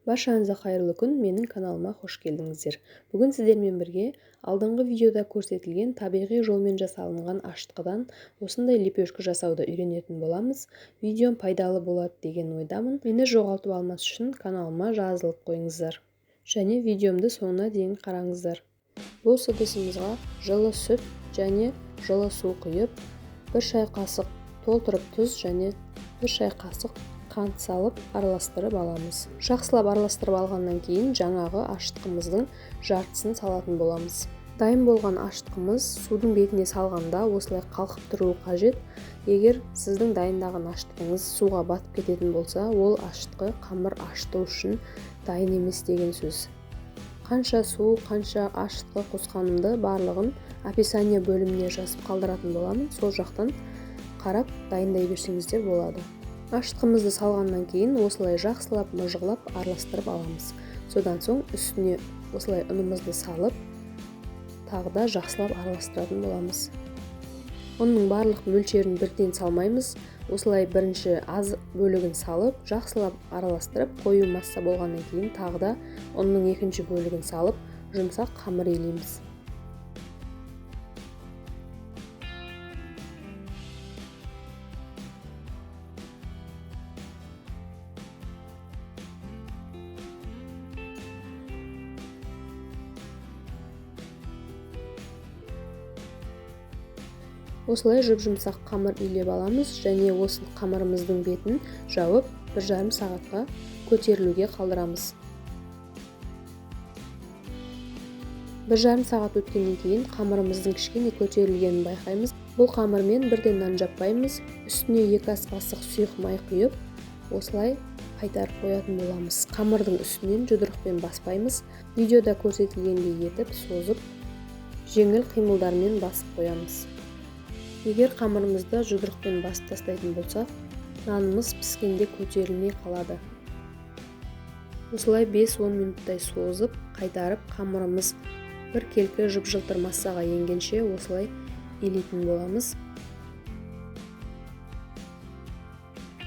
Баршаңызға қайырлы күн, менің каналыма қош келдіңіздер. Бүгін сіздермен бірге алдыңғы видеода көрсетілген табиғи жолмен жасалынған ашытқыдан осындай лепешка жасауды үйренетін боламыз. Видеом пайдалы болады деген ойдамын. Мені жоғалтып алмас үшін каналыма жазылып қойыңыздар. Және видеомды соңына дейін қараңыздар. Бос ыдысымызға жылы сүт және жылы су құйып, 1 шай қасық толтырып тұз және 1 шай қасық қант салып араластырып аламыз. Жақсылап араластырып алғаннан кейін жаңағы ашытқымыздың жартысын салатын боламыз. Дайын болған ашытқымыз судың бетіне салғанда осылай қалқып тұруы қажет. Егер сіздің дайындаған ашытқыңыз суға батып кететін болса, ол ашытқы қамыр ашыту үшін дайын емес деген сөз. Қанша су, қанша ашытқы қосқанымды барлығын описание бөліміне жазып қалдыратын боламын. Сол жақтан қарап дайындай берсеңіздер болады. Ашытқымызды салғаннан кейін осылай жақсылап мыжғылап араластырып аламыз. Содан соң үстіне осылай ұнымызды салып, тағы да жақсылап араластыратын боламыз. Оның барлық мөлшерін бірден салмаймыз. Осылай бірінші аз бөлігін салып, жақсылап араластырып, қою масса болғаннан кейін тағы да оның екінші бөлігін салып, жұмсақ қамыр илейміз. Осылай жұп-жұмсақ қамыр илеп аламыз және осы қамырымыздың бетін жауып 1,5 сағатқа көтерілуге қалдырамыз. 1,5 сағат өткеннен кейін қамырымыздың кішкене көтерілгенін байқаймыз. Бұл қамырмен бірден нан жаппаймыз. Үстіне 2 ас қасық сұйық май құйып, осылай қайтарып қоятын боламыз. Қамырдың үстінен жұдырықпен баспаймыз. Видеода көрсетілгендей етіп созып, жеңіл қимылдармен басып қоямыз. Егер қамырымызды жұдырықпен басып тастайтын болсақ, нанымыз піскенде көтерілмей қалады. Осылай 5-10 минуттай созып, қайтарып қамырымыз бір келкі жып-жылтыр массаға енгенше осылай илейтін боламыз.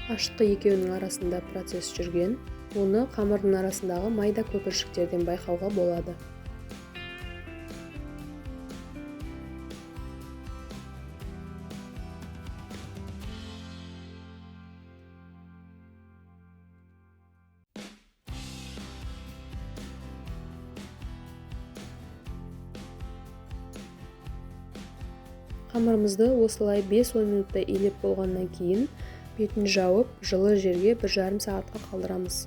Ашытқы екеуінің арасында процесс жүрген, оны қамырдың арасындағы майда көпіршіктерден байқауға болады. Қамырымызды осылай 5-10 минутта илеп болғаннан кейін бетін жауып, жылы жерге 1,5 сағатқа қалдырамыз.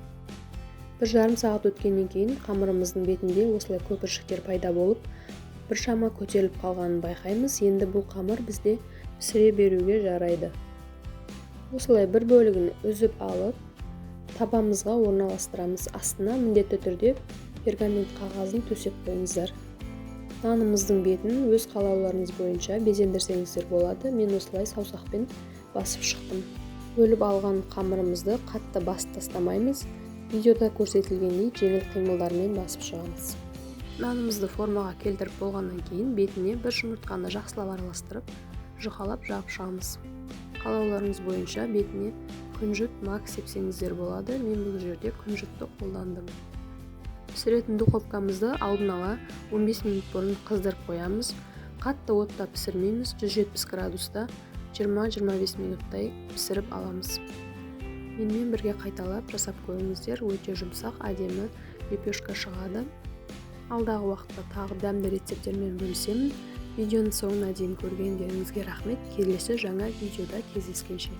1,5 сағат өткеннен кейін қамырымыздың бетінде осылай көпіршіктер пайда болып, біршама көтеріліп қалғанын байқаймыз. Енді бұл қамыр бізде пісіре беруге жарайды. Осылай бір бөлігін үзіп алып, табамызға орналастырамыз. Астына міндетті түрде пергамент қағазын төсеп қойыңыздар. Нанымыздың бетін өз қалауларыңыз бойынша безендірсеңіздер болады. Мен осылай саусақпен басып шықтым. Бөліп алған қамырымызды қатты басып тастамаймыз. Видеода көрсетілгендей жеңіл қимылдармен басып шығамыз. Нанымызды формаға келтіріп болғаннан кейін бетіне бір жұмыртқаны жақсылап араластырып, жұқалап жағып шығамыз. Қалауларыңыз бойынша бетіне күнжіт мак сепсеңіздер болады. Мен бұл жерде күнжітті қолдандым. Пісіретін духовкамызды алдын ала 15 минут бұрын қыздырып қоямыз. Қатты отта пісірмейміз, 170 градуста 20-25 минуттай пісіріп аламыз. Менімен бірге қайталап жасап көріңіздер, өте жұмсақ, әдемі лепешка шығады. Алдағы уақытта тағы дәмді рецептермен бөлісемін. Видеоны соңына дейін көргендеріңізге рахмет. Келесі жаңа видеода кездескенше.